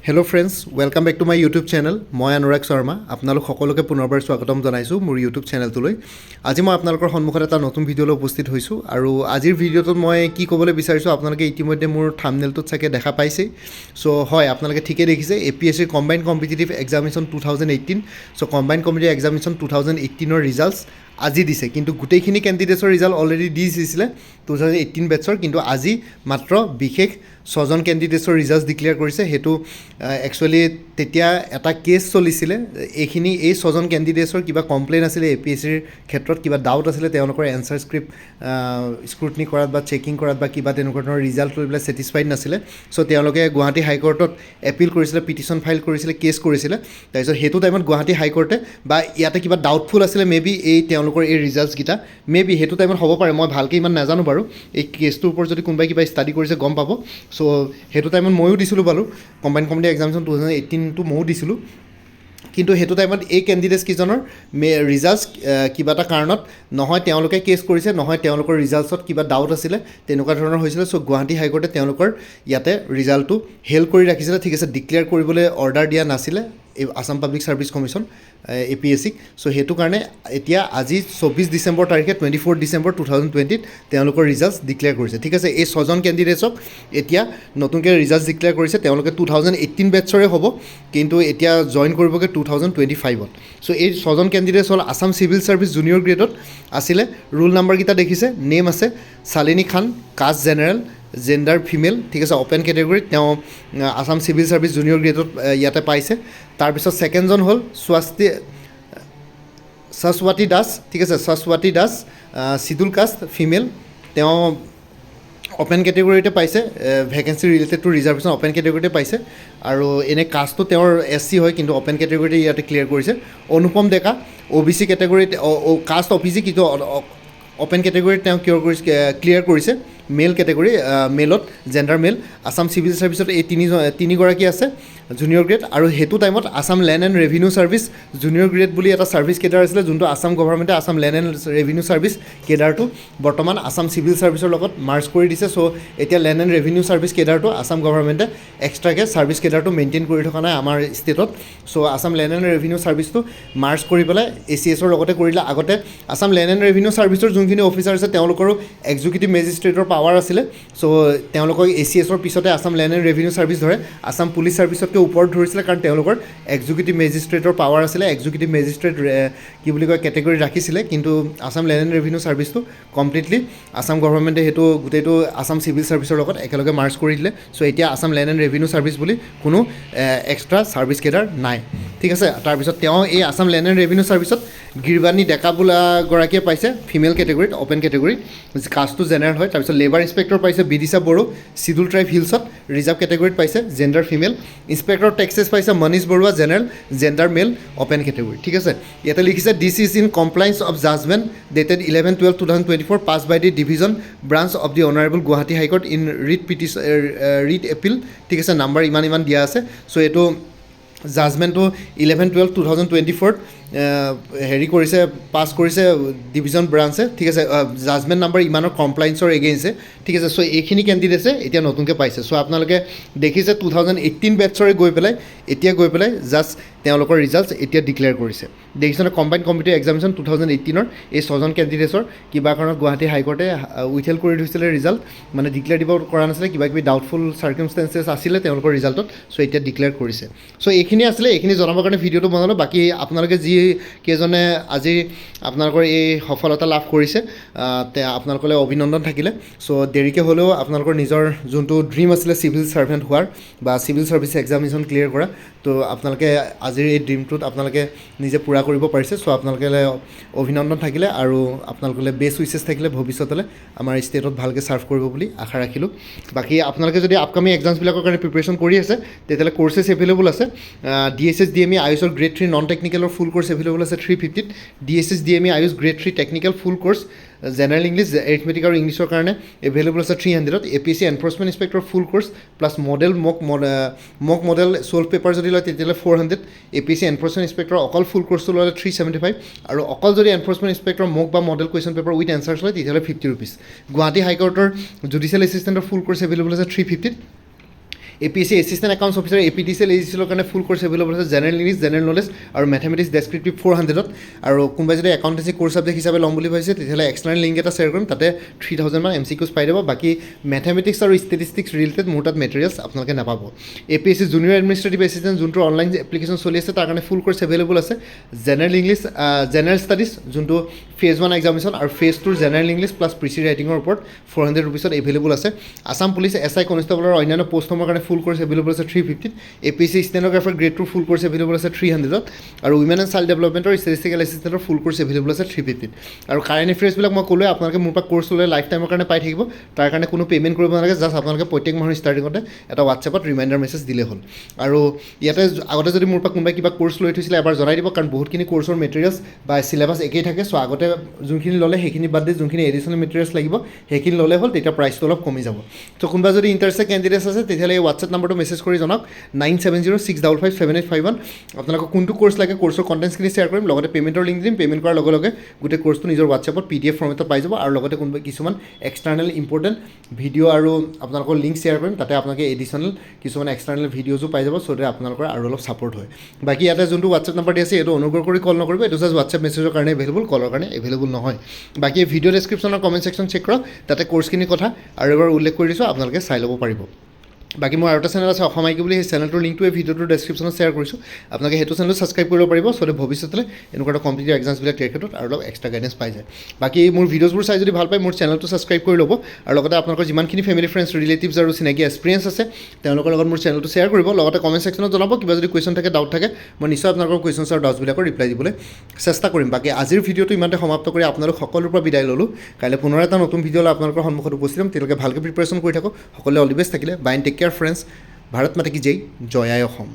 Hello' friends, welcome back to my YouTube channel. মই অনুৰাগ শৰ্মা আপোনালোক সকলোকে পুনৰবাৰ স্বাগতম জনাইছোঁ মোৰ ইউটিউব চেনেলটোলৈ। আজি মই আপোনালোকৰ সন্মুখত এটা নতুন ভিডিঅ'লৈ উপস্থিত হৈছোঁ আৰু আজিৰ ভিডিঅ'টোত মই কি ক'বলৈ বিচাৰিছোঁ আপোনালোকে ইতিমধ্যে মোৰ থাম্বনেইলটোত চাগে দেখা পাইছেই। ছ' হয়, আপোনালোকে ঠিকেই দেখিছে, APSC কম্বাইণ্ড কম্পিটিটিভ এক্সামিনেশ্যন 2018। ছ' কম্বাইণ্ড কম্পিটিটিভ এক্সামিনেশ্যন 2018ৰ ৰিজাল্টছ আজি দিছে, কিন্তু গোটেইখিনি কেণ্ডিডেটছৰ ৰিজাল্ট অলৰেডি দি দিছিলে 2018 বেটছৰ, কিন্তু আজি মাত্ৰ বিশেষ 6জন কেণ্ডিডেটছৰ ৰিজাল্ট ডিক্লেয়াৰ কৰিছে। সেইটো একচুৱেলি তেতিয়া এটা কেছ চলিছিলে, এই 6জন কেণ্ডিডেটছৰ কিবা কমপ্লেইন আছিলে APSCৰ ক্ষেত্ৰত, কিবা ডাউট আছিলে তেওঁলোকৰ এনচাৰ স্ক্ৰিপ্ট স্ক্ৰুটনি কৰাত বা চেকিং কৰাত বা কিবা তেনেকুৱা ধৰণৰ ৰিজাল্ট লৈ পেলাই ছেটিছফাইড নাছিলে। ছ' তেওঁলোকে গুৱাহাটী হাইকোৰ্টত এপিল কৰিছিলে, পিটিশ্যন ফাইল কৰিছিলে, কেছ কৰিছিলে। তাৰপিছত সেইটো টাইমত গুৱাহাটী হাইকোৰ্টে বা ইয়াতে কিবা ডাউটফুল আছিলে মেবি তেওঁলোকৰ এই ৰিজাল্টছকেইটা, মেবি সেইটো টাইমত হ'ব পাৰে, মই ভালকৈ ইমান নাজানো বাৰু। এই কেছটোৰ ওপৰত যদি কোনোবাই কিবা ষ্টাডি কৰিছে গম পাব। ছ' সেইটো টাইমত ময়ো দিছিলোঁ বাৰু কম্বাইণ্ড কম্পিটিটিভ এক্সামিনেশ্যন 2018টো ময়ো দিছিলোঁ, কিন্তু সেইটো টাইমত এই কেণ্ডিডেটছ কেইজনৰ ৰিজাল্টছ কিবা এটা কাৰণত নহয় তেওঁলোকে কেছ কৰিছে, নহয় তেওঁলোকৰ ৰিজাল্টছত কিবা ডাউট আছিলে, তেনেকুৱা ধৰণৰ হৈছিলে। ছ' গুৱাহাটী হাইকোৰ্টে তেওঁলোকৰ ইয়াতে ৰিজাল্টটো হেল্ড কৰি ৰাখিছিলে, ঠিক আছে, ডিক্লেয়াৰ কৰিবলৈ অৰ্ডাৰ দিয়া নাছিলে এই আছাম পাব্লিক ছাৰ্ভিচ কমিশ্যন APSCক। ছ' সেইটো কাৰণে এতিয়া আজি 24 ডিচেম্বৰ তাৰিখে 24 ডিচেম্বৰ 2020ত তেওঁলোকৰ ৰিজাল্টছ ডিক্লেয়াৰ কৰিছে, ঠিক আছে। এই 6জন কেণ্ডিডেটছক এতিয়া নতুনকৈ ৰিজাল্টছ ডিক্লেয়াৰ কৰিছে। তেওঁলোকে 2018 বেটছৰে হ'ব, কিন্তু এতিয়া জইন কৰিবগৈ 2025ত। ছ' এই 6জন কেণ্ডিডেটছ হ'ল আছাম চিভিল ছাৰ্ভিচ জুনিয়ৰ গ্ৰেডত আছিলে। ৰোল নাম্বাৰকেইটা দেখিছে, নেম আছে Shalini Khan, caste general, gender female, ঠিক আছে, অ'পেন কেটেগৰীত তেওঁ আছাম চিভিল ছাৰ্ভিচ জুনিয়ৰ গ্ৰেডত ইয়াতে পাইছে। তাৰপিছত ছেকেণ্ডজন হ'ল শাশ্বতী দাস, ঠিক আছে, Shashwati Das, scheduled caste female, তেওঁ অ'পেন কেটেগৰীতে পাইছে, vacancy related to reservation open কেটেগৰীতে পাইছে। আৰু এনে কাষ্টটো তেওঁৰ SC হয়, কিন্তু অ'পেন কেটেগৰীতে ইয়াতে ক্লিয়াৰ কৰিছে। অনুপম ডেকা OBC কেটেগৰীত, কাষ্ট OBC, কিন্তু অ'পেন কেটেগৰীত তেওঁ ক্লিয়াৰ কৰিছে। মেল কেটেগৰী, মেলত জেণ্ডাৰ মেল। আছাম চিভিল ছাৰ্ভিচত এই তিনিগৰাকী আছে জুনিয়ৰ গ্ৰেড। আৰু সেইটো টাইমত Assam land and revenue service junior grade বুলি এটা ছাৰ্ভিচ কেডাৰ আছিলে, যোনটো আছাম গভৰ্ণমেণ্টে Assam land and revenue service কেডাৰটো বৰ্তমান আছাম চিভিল ছাৰ্ভিচৰ লগত মাৰ্জ কৰি দিছে। ছ' এতিয়া লেণ্ড এণ্ড ৰেভিনিউ ছাৰ্ভিচ কেডাৰটো আছাম গভৰ্ণমেণ্টে এক্সট্ৰাকৈ ছাৰ্ভিচ কেডাৰটো মেইনটেইন কৰি থকা নাই আমাৰ ষ্টেটত। So' Assam land and revenue ছাৰ্ভিচটো মাৰ্জ কৰি পেলাই ACSৰ লগতে কৰিলে। আগতে আছাম লেণ্ড এণ্ড ৰেভিনিউ ছাৰ্ভিচৰ যোনখিনি অফিচাৰ আছে তেওঁলোকৰো এক্সিকিউটিভ মেজিষ্ট্ৰেটৰ পাৱাৰ আছিলে। ছ' তেওঁলোকক ACSৰ পিছতে Assam land and revenue service ধৰে। আছাম পুলিচ ছাৰ্ভিচতকৈ ওপৰত ধৰিছিলে, কাৰণ তেওঁলোকৰ এক্সিকিউটিভ মেজিষ্ট্ৰেটৰ পাৱাৰ আছিলে, এক্সিকিউটিভ মেজিষ্ট্ৰেট কি বুলি কয় কেটেগৰী ৰাখিছিলে। কিন্তু আছাম লেণ্ড এণ্ড ৰেভিনিউ ছাৰ্ভিচটো কমপ্লিটলি আছাম গভৰ্ণমেণ্টে সেইটো গোটেইটো আছাম চিভিল ছাৰ্ভিচৰ লগত একেলগে মাৰ্জ কৰি দিলে। ছ' এতিয়া Assam land and revenue service বুলি কোনো এক্সট্ৰা ছাৰ্ভিচ কেডাৰ নাই, ঠিক আছে। তাৰপিছত তেওঁ এই আছাম লেণ্ড এণ্ড ৰেভিনিউ ছাৰ্ভিচত গিৰবাণী ডেকা বোলাগৰাকীয়ে পাইছে ফিমেল কেটেগৰীত, অ'পেন কেটেগৰীত, কাষ্টটো জেনেৰেল হয়। তাৰপিছত লেবাৰ ইনস্পেক্টৰ পাইছে বিদিশা বড়ো, চিডুল ট্ৰাইব হিলছত ৰিজাৰ্ভ কেটেগৰীত পাইছে, জেণ্ডাৰ ফিমেল। ইনস্পেক্টৰ টেক্সেছ পাইছে Manish Baruah, general, gender male, open category, ঠিক আছে। ইয়াতে লিখিছে this is in compliance of judgment dated 11/12/2024 passed by the division branch of the honourable Guwahati high court in writ appeal, ঠিক আছে। নাম্বাৰ ইমান দিয়া আছে। ছ' এইটো জাজমেণ্টটো 11/12/2024 হেৰি কৰিছে, পাছ কৰিছে ডিভিজন ব্ৰাঞ্চে, ঠিক আছে। জাজমেণ্ট নাম্বাৰ ইমানৰ কমপ্লায়েন্সৰ এগেইনষ্টে, ঠিক আছে। ছ' এইখিনি কেণ্ডিডেটছে এতিয়া নতুনকৈ পাইছে। ছ' আপোনালোকে দেখিছে 2018 বেটছৰে গৈ পেলাই জাষ্ট তেওঁলোকৰ ৰিজাল্টছ এতিয়া ডিক্লেয়াৰ কৰিছে। দেখিছেনে কম্বাইণ্ড কম্পিটিটিভ এক্সামিনেশ্যন 2018ৰ এই 6জন কেণ্ডিডেটছৰ কিবা কাৰণত গুৱাহাটী হাইকোৰ্টে উইথহেল্ড কৰি থৈছিলে ৰিজাল্ট, মানে ডিক্লেয়াৰ দিব কৰা নাছিলে, কিবাকিবি ডাউটফুল চাৰ্কামষ্টেঞ্চেছ আছিলে তেওঁলোকৰ ৰিজাল্টত। ছ' এতিয়া ডিক্লেয়াৰ কৰিছে। ছ' এইখিনি আছিলে, এইখিনি জনাবৰ কাৰণে ভিডিঅ'টো বনালোঁ। বাকী আপোনালোকে যি কেইজনে আজি আপোনালোকৰ এই সফলতা লাভ কৰিছে আপোনালোকলৈ অভিনন্দন থাকিলে। ছ' দেৰিকৈ হ'লেও আপোনালোকৰ নিজৰ যোনটো ড্ৰিম আছিলে চিভিল ছাৰ্ভেণ্ট হোৱাৰ বা চিভিল ছাৰ্ভিচ এক্সামিনেশ্যন ক্লিয়াৰ কৰা, তো আপোনালোকে আজিৰ এই ড্ৰিমটোত আপোনালোকে নিজে পূৰা কৰিব পাৰিছে। ছ' আপোনালোকে অভিনন্দন থাকিলে আৰু আপোনালোকলৈ বেষ্ট উইচেছ থাকিলে ভৱিষ্যতলৈ আমাৰ ষ্টেটত ভালকৈ ছাৰ্ভ কৰিব বুলি আশা ৰাখিলোঁ। বাকী আপোনালোকে যদি আপকামিং এক্সামছবিলাকৰ কাৰণে প্ৰিপেৰেশ্যন কৰি আছে তেতিয়াহ'লে কৰ্চেছ এভেইলেবল আছে। DSS DME আয়ুষৰ গ্ৰেড 3 নন টেকনিকেলৰ ফুল কোৰ্চ এভেইলেবল আছে 350ত। DSS DME আয়ুষ grade 3 technical full course general English, arithmetic আৰু ইংলিছৰ কাৰণে এভেইলেবল আছে 300ত। APSC enforcement inspector full course plus model mock model solved paper যদি লয় তেতিয়াহ'লে 400। APSC এনফৰ্চমেণ্ট ইনস্পেক্টৰ অকল ফুল কোৰ্চটো ল'লে 375, আৰু অকল যদি এনফৰ্চমেণ্ট ইনস্পেক্টৰ মক বা model question paper with answers লয় তেতিয়াহ'লে 50 rupees. Guwahati হাইকোৰ্টৰ judicial এছিষ্টেণ্টৰ full course available আছে 350ত। APSC assistant accounts officer APTCL AGCL কাৰণে ফুল কোৰ্চ এভেইলেবল আছে জেনেৰেল ইংলিছ জেনেৰেল নলেজ আৰু মেথমেটিক্স ডেছক্ৰিপটিভ 400ত আৰু কোনোবাই যদি একাউণ্টেঞ্চি কোৰ্চ ছাবজেক্ট হিচাপে ল'ম বুলি ভাবিছে তেতিয়াহ'লে এক্সটাৰ্নেল লিংক এটা শ্বেয়াৰ কৰিম তাতে 3000 মান MCQs পাই যাব বাকী মেথমেটিক্স আৰু ষ্টেটিষ্টিক্স ৰিলেটেড মোৰ তাত মেটেৰিয়েলছ আপোনালোকে নাপাব APSC জুনিয়ৰ এডমিনিষ্ট্ৰেটিভ এছিষ্টেণ্ট যোনটো অনলাইন এপ্লিকেশ্যন চলি আছে তাৰ কাৰণে ফুল কোৰ্চ এভেইলেবল আছে জেনেৰেল ইংলিছ জেনেৰেল ষ্টাডিজ যোনটো ফেজ 1 এক্সামিনেশ্যন আৰু ফেজ 2 জেনেৰেল ইংলিছ প্লাছ প্ৰিচি ৰাইটিঙৰ ওপৰত 400 ৰুপিছত এভেইলেবল আছে আছাম পুলিচ SI কনষ্টেবলৰ অন্যান্য পোষ্টসমূহৰ কাৰণে ফুল কোৰ্চ এভেইলেবল আছে 350ত APSC stenographer grade 2 full course available আছে 300ত আৰু উইমেন এণ্ড চাইল্ড ডেভেলপমেণ্টৰ ষ্টেটিষ্টিকেল এছিষ্টেণ্টৰ ফুল কোৰ্চ এভেইলেবল আছে 350ত আৰু কাৰেণ্ট এফেয়াৰ্ছবিলাক মই ক'লোৱে আপোনালোকে মোৰ পৰা কোৰ্চ ল'লে লাইফ টাইমৰ কাৰণে পাই থাকিব তাৰ কাৰণে কোনো পে'মেণ্ট কৰিব নালাগে জাষ্ট আপোনালোকে প্ৰত্যেক মাহৰ ষ্টাৰ্টিঙতে এটা হোৱাটছএপত ৰিমাইণ্ডাৰ মেছেজ দিলে হ'ল আৰু ইয়াতে আগতে যদি মোৰ পৰা কোনোবাই কিবা কোৰ্চ লৈ থৈছিলে এবাৰ জনাই দিব কাৰণ বহুতখিনি কোৰ্চৰ মেটেৰিয়েলছ বা চিলেবাছ একেই থাকে চ' আগতে যোনখিনি ল'লে সেইখিনি বাদ দি যোনখিনি এডিশ্যনেল মেটেৰিয়েলছ লাগিব সেইখিনি ল'লে হ'ল তেতিয়া প্ৰাইচটো অলপ কমি যাব ত' কোনোবা যদি ইণ্টাৰেষ্টেড কেণ্ডিডেটছ আছে তেতিয়াহ'লে এই হোৱাটছএপ নাম্বাৰটো মেছেজ কৰি জনাওক 9706557851 আপোনালোকক কোনটো কোৰ্চ লাগে কোৰ্চৰ কণ্টেণ্টছখিনি শ্বেয়াৰ কৰিম লগতে পে'মেণ্টৰ লিংক দিম পে'মেণ্ট কৰাৰ লগে লগে গোটেই কোৰ্চটো নিজৰ হোৱাটছএপত PDF ফৰ্মেটত পাই যাব আৰু লগতে কোনোবা কিছুমান এক্সটাৰ্নেল ইম্পৰ্টেণ্ট ভিডিঅ' আৰু আপোনালোকৰ লিংক শ্বেয়াৰ কৰিম তাতে আপোনালোকে এডিশ্যনেল কিছুমান এক্সটাৰ্নেল ভিডিঅ'জো পাই যাব চ' যে আপোনালোকৰ আৰু অলপ ছাপৰ্ট হয় বাকী ইয়াতে যোনটো হোৱাটছএপ নাম্বাৰ দি আছে এইটো অনুগ্ৰহ কৰি কল নকৰিব এইটো জাষ্ট হোৱাটছএপ মেছেজৰ কাৰণে এভেইলেবল কলৰ কাৰণে এভেইলেবল নহয় বাকী ভিডিঅ' ডেছক্ৰিপশ্যনৰ কমেণ্ট ছেকশ্যন চেক কৰক তাতে কোৰ্চখিনিৰ কথা আৰু এবাৰ উল্লেখ কৰি দিছোঁ আপোনালোকে চাই ল'ব পাৰিব বাকী মোৰ আৰু এটা চেনেল আছে অসম আইকি বুলি সেই চেনেলটোৰ লিংকটো এই ভিডিঅ'টোৰ ডেছক্ৰিপশ্যনত শ্বেয়াৰ কৰিছোঁ আপোনালোকে সেইটো চেনেলটো ছাবস্ক্ৰাইব কৰিব পাৰিব চ' ভৱিষ্যতলৈ এনেকুৱা এটা কম্পিটিটিভ এক্সামছবিলাক ক্লিয়াৰ ক্ষেত্ৰত আৰু অলপ এক্সট্ৰা গাইডেঞ্চ পাই যায় বাকী মোৰ ভিডিঅ'ছবোৰ চাই যদি ভাল পায় মোৰ চেনেলটো ছাবস্ক্ৰাইব কৰি ল'ব আৰু লগতে আপোনালোকৰ যিমানখিনি ফেমিলি ফ্ৰেণ্ডছ ৰিলেটিভছ আৰু চিনাকি এক্সপিৰিয়েঞ্চ আছে তেওঁলোকৰ লগত মোৰ চেনেলটো শ্বেয়াৰ কৰিব লগতে কমেণ্ট ছেকশ্যনত জনাব কিবা যদি কুৱেশ্যন থাকে ডাউট থাকে মই নিশ্চয় আপোনালোকৰ কুৱেশ্যনছ আৰু ডাউটছবিলাকৰ ৰিপ্লাই দিবলৈ চেষ্টা কৰিম বাকী আজিৰ ভিডিঅ'টো ইমানতে সমাপ্ত কৰি আপোনালোক সকলোৰ পৰা বিদায় ল'লোঁ কাইলৈ পুনৰ এটা নতুন ভিডিঅ' লৈ আপোনালোকৰ সন্মুখত উপস্থিত হ'ম তেওঁলোকে ভালকৈ প্ৰিপেৰেশ্যন কৰি থাকক সকলোৱে অল দি বেষ্ট থাকিলে bye and take care friends Bharat Mata কি জয় জয় আই অসম